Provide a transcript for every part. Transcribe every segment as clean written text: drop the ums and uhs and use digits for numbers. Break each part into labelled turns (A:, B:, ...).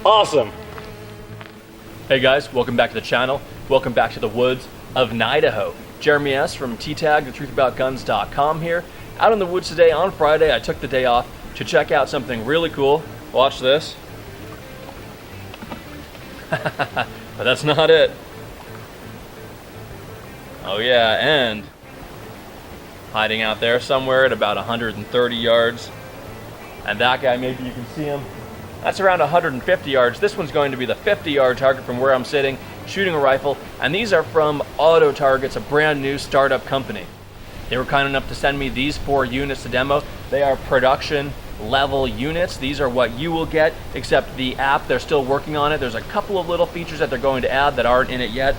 A: Awesome. Hey guys, welcome back to the channel. Welcome back to the woods of Idaho. Jeremy S. from ttag.thetruthaboutguns.com here. Out in the woods today on Friday. I took the day off to check out something really cool. Watch this. But that's not it. Oh yeah, and hiding out there somewhere at about 130 yards. And that guy, maybe you can see him. That's around 150 yards. This one's going to be the 50-yard target from where I'm sitting, shooting a rifle. And these are from AutoTargets, a brand new startup company. They were kind enough to send me these 4 units to demo. They are production level units. These are what you will get, except the app, they're still working on it. There's a couple of little features that they're going to add that aren't in it yet.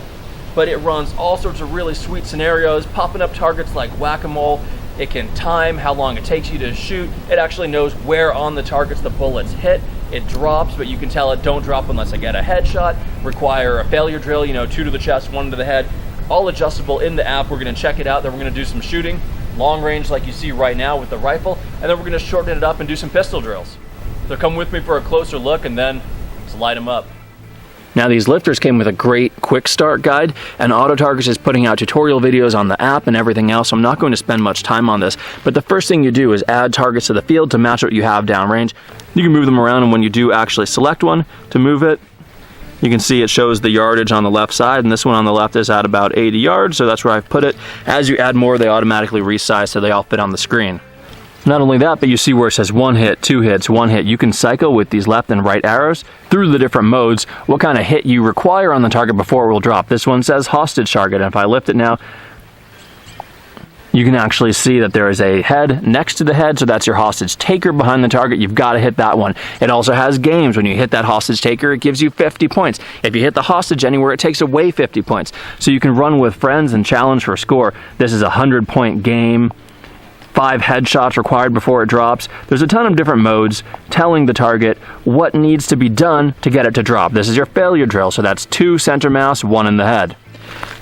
A: But it runs all sorts of really sweet scenarios, popping up targets like whack-a-mole. It can time how long it takes you to shoot. It actually knows where on the targets the bullets hit. It drops, but you can tell it don't drop unless I get a headshot. Require a failure drill, 2 to the chest, 1 to the head. All adjustable in the app. We're gonna check it out, then we're gonna do some shooting. Long range like you see right now with the rifle, and then we're gonna shorten it up and do some pistol drills. So come with me for a closer look and then let's light them up. Now these lifters came with a great quick start guide, and AutoTargets is putting out tutorial videos on the app and everything else, so I'm not going to spend much time on this. But the first thing you do is add targets to the field to match what you have downrange. You can move them around, and when you do actually select one to move it, you can see it shows the yardage on the left side, and this one on the left is at about 80 yards, so that's where I've put it. As you add more, they automatically resize so they all fit on the screen. Not only that, but you see where it says 1 hit, 2 hits, 1 hit. You can cycle with these left and right arrows through the different modes, what kind of hit you require on the target before it will drop. This one says hostage target, and if I lift it now, you can actually see that there is a head next to the head, so that's your hostage taker behind the target. You've got to hit that one. It also has games. When you hit that hostage taker, it gives you 50 points. If you hit the hostage anywhere, it takes away 50 points. So you can run with friends and challenge for a score. This is a 100-point game. 5 headshots required before it drops. There's a ton of different modes telling the target what needs to be done to get it to drop. This is your failure drill, so that's 2 center mass, 1 in the head.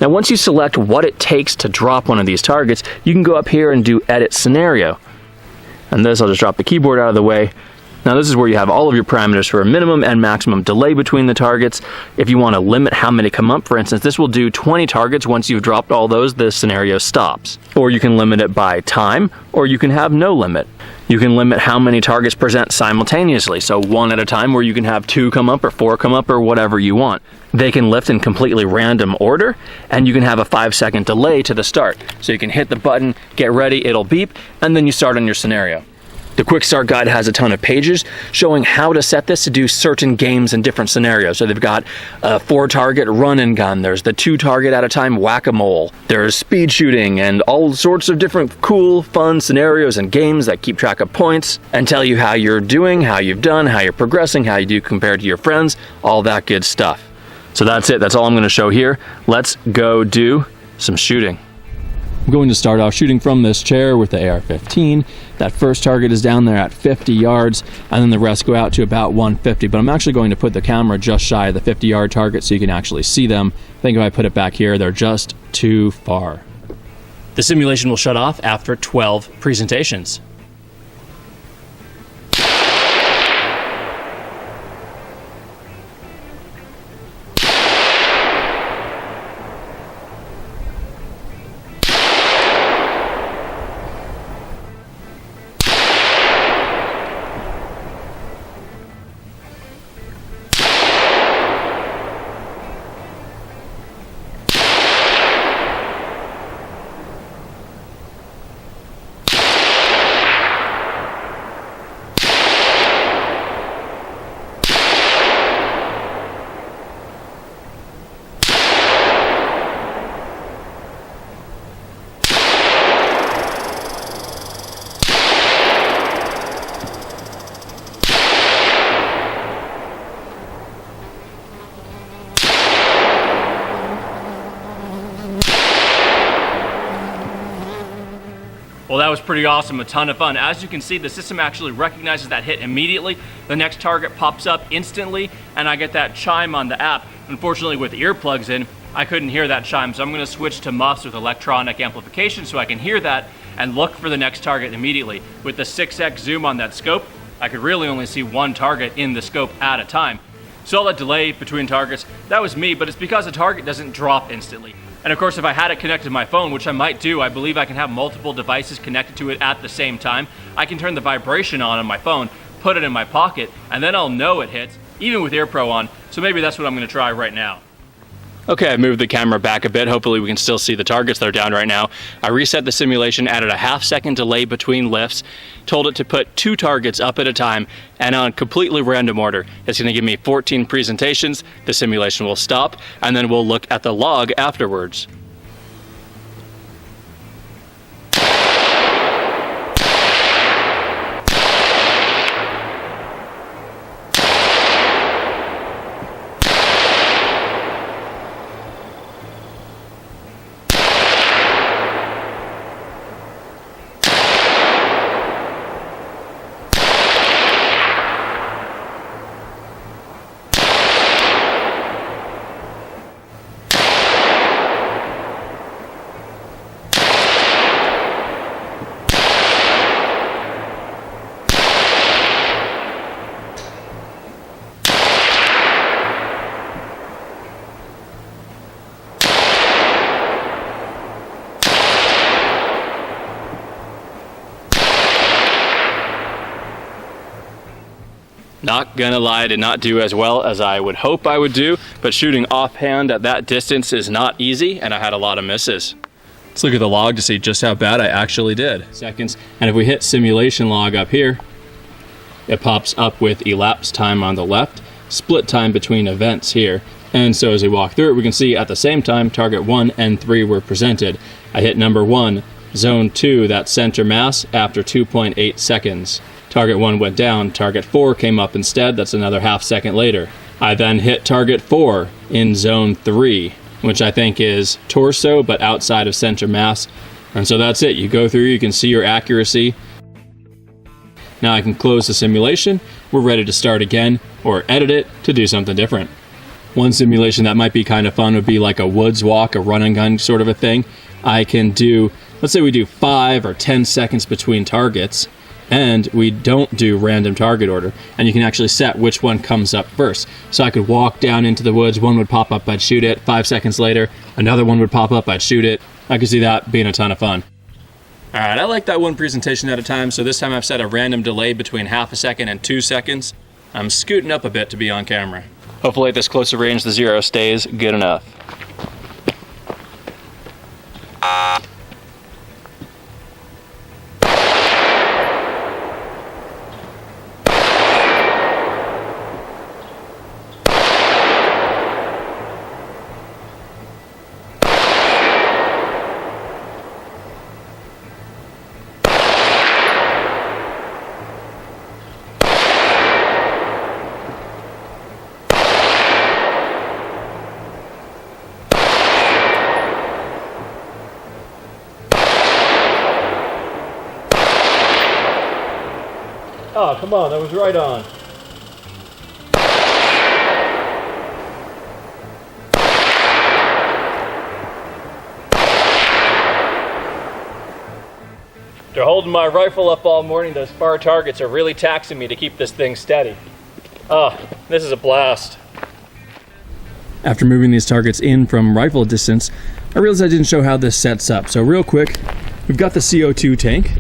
A: Now once you select what it takes to drop one of these targets, you can go up here and do edit scenario. And this, I'll just drop the keyboard out of the way. Now this is where you have all of your parameters for a minimum and maximum delay between the targets. If you want to limit how many come up, for instance, this will do 20 targets. Once you've dropped all those, the scenario stops. Or you can limit it by time, or you can have no limit. You can limit how many targets present simultaneously, so 1 at a time, where you can have 2 come up or 4 come up or whatever you want. They can lift in completely random order, and you can have a 5-second delay to the start. So you can hit the button, get ready, it'll beep, and then you start on your scenario. The Quick Start Guide has a ton of pages showing how to set this to do certain games in different scenarios. So they've got a 4-target run and gun, there's the 2-target at a time whack-a-mole, there's speed shooting, and all sorts of different cool, fun scenarios and games that keep track of points and tell you how you're doing, how you've done, how you're progressing, how you do compared to your friends, all that good stuff. So that's it, that's all I'm going to show here. Let's go do some shooting. I'm going to start off shooting from this chair with the AR-15. That first target is down there at 50 yards, and then the rest go out to about 150. But I'm actually going to put the camera just shy of the 50-yard target so you can actually see them. I think if I put it back here, they're just too far. The simulation will shut off after 12 presentations. Well, that was pretty awesome, a ton of fun. As you can see, the system actually recognizes that hit immediately. The next target pops up instantly, and I get that chime on the app. Unfortunately, with earplugs in, I couldn't hear that chime, so I'm gonna switch to muffs with electronic amplification so I can hear that and look for the next target immediately. With the 6x zoom on that scope,
B: I could really only see one target in the scope at a time. So all that delay between targets, that was me, but it's because the target doesn't drop instantly. And of course, if I had it connected to my phone, which I might do, I believe I can have multiple devices connected to it at the same time. I can turn the vibration on my phone, put it in my pocket, and then I'll know it hits, even with AirPro on. So maybe that's what I'm gonna try right now. Okay, I moved the camera back a bit. Hopefully we can still see the targets that are down right now. I reset the simulation, added a half-second delay between lifts, told it to put 2 targets up at a time, and on completely random order. It's gonna give me 14 presentations, the simulation will stop, and then we'll look at the log afterwards. Not gonna lie, I did not do as well as I would hope I would do, but shooting offhand at that distance is not easy, and I had a lot of misses. Let's look at the log to see just how bad I actually did. Seconds, and if we hit simulation log up here, it pops up with elapsed time on the left, split time between events here, and so as we walk through it, we can see at the same time, target 1 and 3 were presented. I hit number 1, zone 2, that center mass, after 2.8 seconds. Target 1 went down, target 4 came up instead, that's another half second later. I then hit target 4 in zone 3, which I think is torso but outside of center mass. And so that's it, you go through, you can see your accuracy. Now I can close the simulation, we're ready to start again, or edit it to do something different. One simulation that might be kind of fun would be like a woods walk, a run and gun sort of a thing. I can do, let's say we do 5 or 10 seconds between targets, and we don't do random target order, and you can actually set which one comes up first. So I could walk down into the woods, one would pop up, I'd shoot it, 5 seconds later, another one would pop up, I'd shoot it. I could see that being a ton of fun. All right, I like that one presentation at a time, so this time I've set a random delay between half a second and 2 seconds. I'm scooting up a bit to be on camera. Hopefully at this closer range, the 0 stays good enough. Oh, come on, that was right on. After holding my rifle up all morning, those far targets are really taxing me to keep this thing steady. Oh, this is a blast. After moving these targets in from rifle distance, I realized I didn't show how this sets up. So real quick, we've got the CO2 tank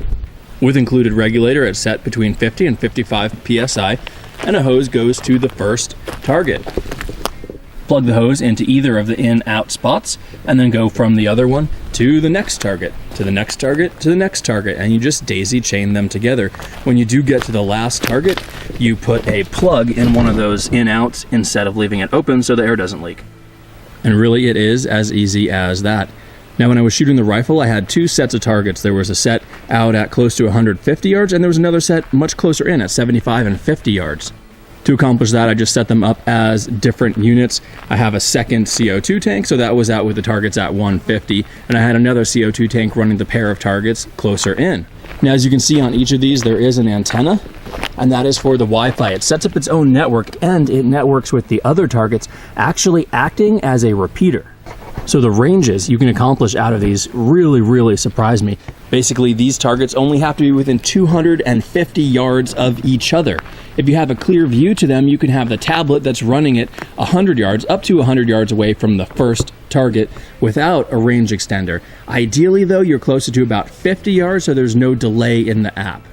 B: with included regulator at set between 50 and 55 psi, and a hose goes to the first target. Plug the hose into either of the in-out spots, and then go from the other one to the next target, to the next target, to the next target, and you just daisy chain them together. When you do get to the last target, you put a plug in one of those in-outs instead of leaving it open so the air doesn't leak. And really it is as easy as that. Now when I was shooting the rifle, I had 2 sets of targets. There was a set out at close to 150 yards, and there was another set much closer in at 75 and 50 yards. To accomplish that, I just set them up as different units. I have a second CO2 tank, so that was out with the targets at 150, and I had another CO2 tank running the pair of targets closer in. Now as you can see on each of these, there is an antenna, and that is for the Wi-Fi. It sets up its own network, and it networks with the other targets, actually acting as a repeater. So the ranges you can accomplish out of these really surprise me. Basically, these targets only have to be within 250 yards of each other. If you have a clear view to them, you can have the tablet that's running it 100 yards, up to 100 yards away from the first target without a range extender. Ideally, though, you're closer to about 50 yards, so there's no delay in the app.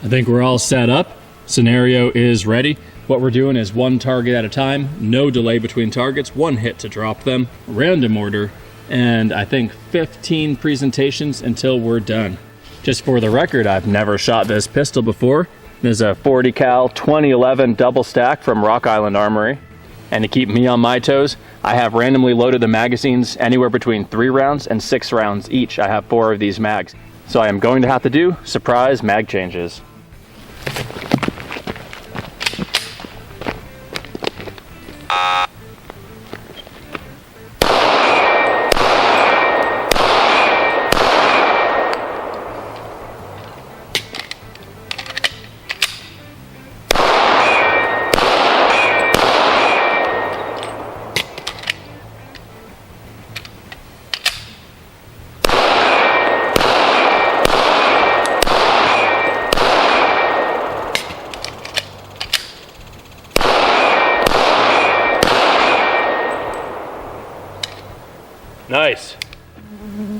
B: I think we're all set up. Scenario is ready. What we're doing is one target at a time, no delay between targets, one hit to drop them, random order, and I think 15 presentations until we're done. Just for the record, I've never shot this pistol before. This is a 40 cal 2011 double stack from Rock Island Armory. And to keep me on my toes, I have randomly loaded the magazines anywhere between 3 rounds and 6 rounds each. I have 4 of these mags. So I am going to have to do surprise mag changes. Nice.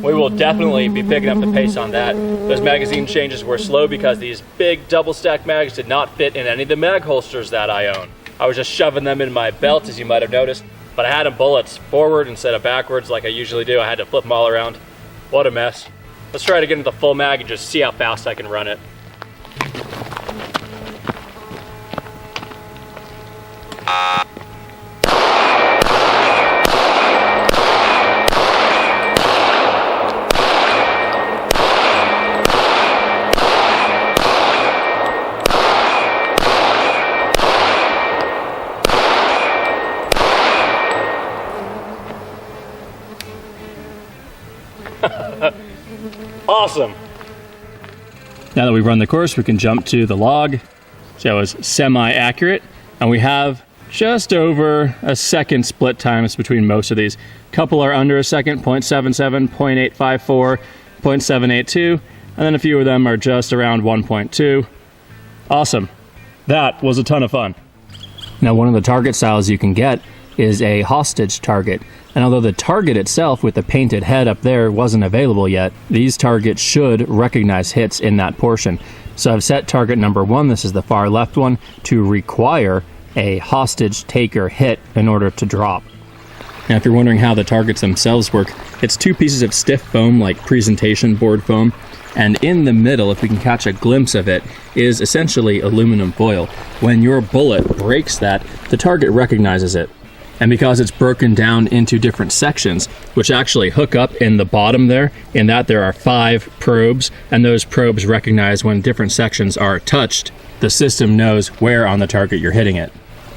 B: We will definitely be picking up the pace on that. Those magazine changes were slow because these big double stack mags did not fit in any of the mag holsters that I own. I was just shoving them in my belt, as you might have noticed, but I had them bullets forward instead of backwards like I usually do. I had to flip them all around. What a mess. Let's try to get into the full mag and just see how fast I can run it. Awesome. Now that we've run the course, we can jump to the log. So it was semi-accurate, and we have just over a second split times between most of these. A couple are under a second, 0.77, 0.854, 0.782, and then a few of them are just around 1.2. Awesome. That was a ton of fun. Now, one of the target styles you can get is a hostage target. And although the target itself with the painted head up there wasn't available yet, these targets should recognize hits in that portion. So I've set target number 1, this is the far left one, to require a hostage taker hit in order to drop. Now if you're wondering how the targets themselves work, it's 2 pieces of stiff foam like presentation board foam, and in the middle, if we can catch a glimpse of it, is essentially aluminum foil. When your bullet breaks that, the target recognizes it. And because it's broken down into different sections, which actually hook up in the bottom there, in that there are 5 probes, and those probes recognize when different sections are touched, the system knows where on the target you're hitting it.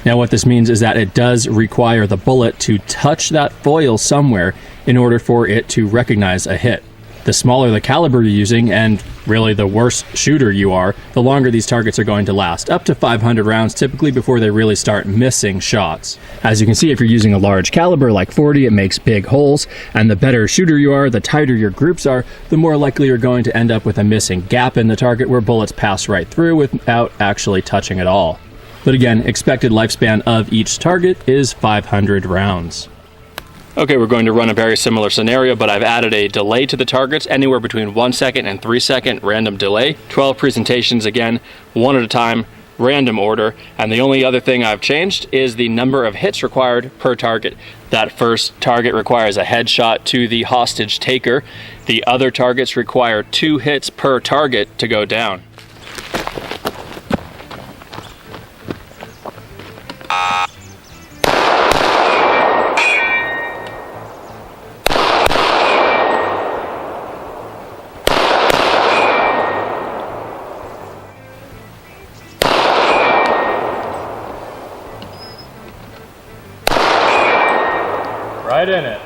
B: Now what this means is that it does require the bullet to touch that foil somewhere in order for it to recognize a hit. The smaller the caliber you're using, and really the worse shooter you are, the longer these targets are going to last, up to 500 rounds typically before they really start missing shots. As you can see, if you're using a large caliber like 40, it makes big holes, and the better shooter you are, the tighter your groups are, the more likely you're going to end up with a missing gap in the target where bullets pass right through without actually touching at all. But again, expected lifespan of each target is 500 rounds. Okay, we're going to run a very similar scenario, but I've added a delay to the targets, anywhere between 1 second and 3 second random delay. 12 presentations again, one at a time, random order. And the only other thing I've changed is the number of hits required per target. That first target requires a headshot to the hostage taker. The other targets require 2 hits per target to go down. Right in it.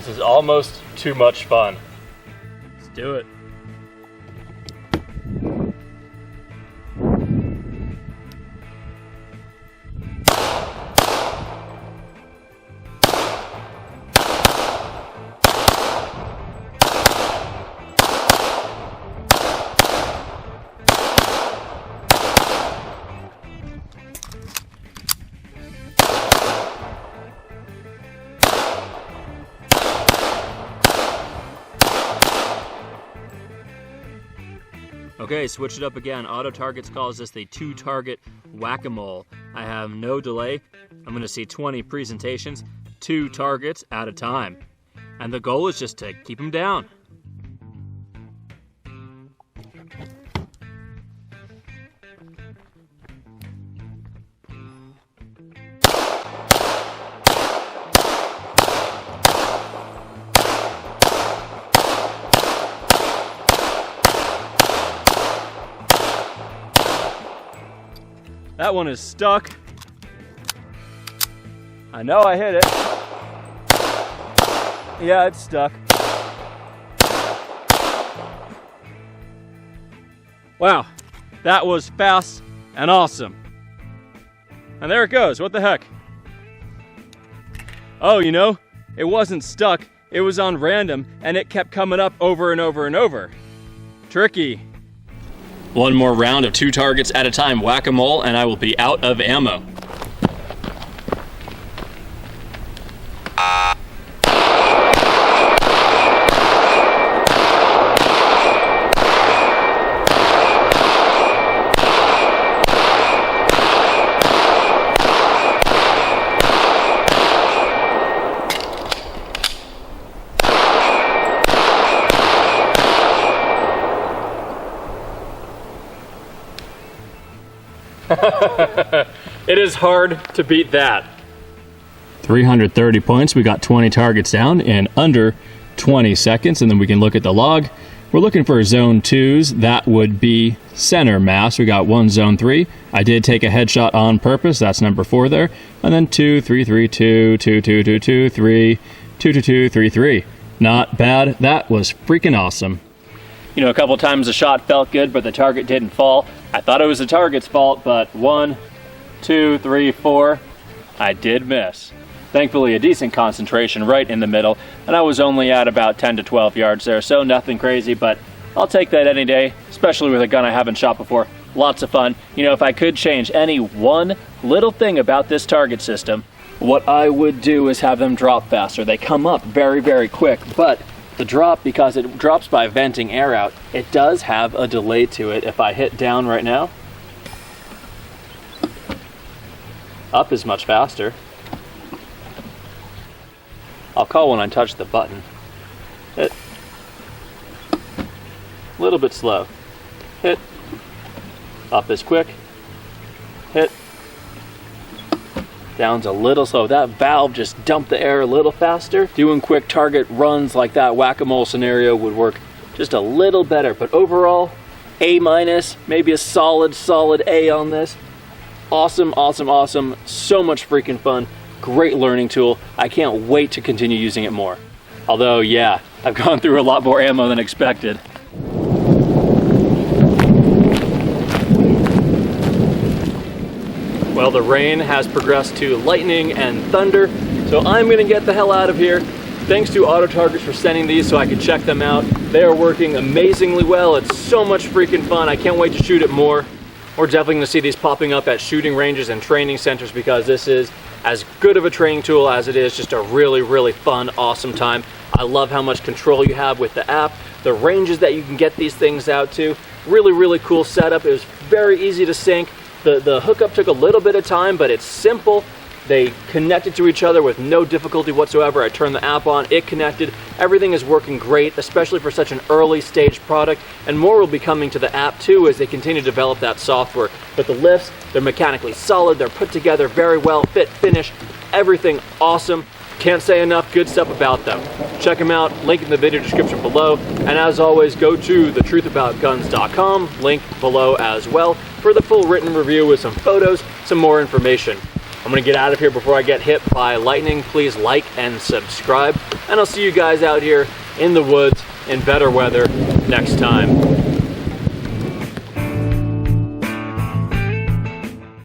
B: This is almost too much fun. Let's do it. Okay, switch it up again. AutoTargets calls this the 2-target whack-a-mole. I have no delay. I'm gonna see 20 presentations, 2 targets at a time. And the goal is just to keep them down. That one is stuck. I know I hit it. Yeah, it's stuck. Wow, that was fast and awesome. And there it goes, what the heck? Oh, you know, it wasn't stuck, it was on random, and it kept coming up over and over and over. Tricky. One more round of 2 targets at a time, whack-a-mole, and I will be out of ammo. It is hard to beat that. 330 points. We got 20 targets down in under 20 seconds, and then we can look at the log. We're looking for zone 2s. That would be center mass. We got 1 zone 3. I did take a headshot on purpose. That's number 4 there. And then 2, 3, 3, 2, 2, 2, 2, 2, 3, 2, 2, 2, 3, 3. Not bad. That was freaking awesome. You know, a couple times the shot felt good, but the target didn't fall. I thought it was the target's fault, but 1, 2, 3, 4, I did miss. Thankfully, a decent concentration right in the middle, and I was only at about 10 to 12 yards there, so nothing crazy, but I'll take that any day, especially with a gun I haven't shot before. Lots of fun. You know, if I could change any one little thing about this target system, what I would do is have them drop faster. They come up very, very quick, but the drop, because it drops by venting air out, it does have a delay to it. If I hit down right now, up is much faster. I'll call when I touch the button. Hit. A little bit slow. Hit. Up is quick. Hit. Down's a little slow. That valve just dumped the air a little faster. Doing quick target runs like that whack-a-mole scenario would work just a little better. But overall, A-, maybe a solid A on this. Awesome, awesome, awesome. So much freaking fun. Great learning tool. I can't wait to continue using it more. Although, yeah, I've gone through a lot more ammo than expected. Well, the rain has progressed to lightning and thunder, so I'm gonna get the hell out of here. Thanks to AutoTargets for sending these so I could check them out. They are working amazingly well. It's so much freaking fun. I can't wait to shoot it more. We're definitely gonna see these popping up at shooting ranges and training centers because this is as good of a training tool as it is just a really, really fun, awesome time. I love how much control you have with the app, the ranges that you can get these things out to. Really, really cool setup. It was very easy to sync. The hookup took a little bit of time, but it's simple. They connected to each other with no difficulty whatsoever. I turned the app on, it connected. Everything is working great, especially for such an early stage product. And more will be coming to the app too as they continue to develop that software. But the lifts, they're mechanically solid, they're put together very well, fit, finish, everything awesome. Can't say enough good stuff about them. Check them out, link in the video description below. And as always, go to thetruthaboutguns.com, link below as well, for the full written review with some photos, some more information.
A: I'm gonna get out of here before I get hit by lightning. Please like and subscribe, and I'll see you guys out here in the woods in better weather next time.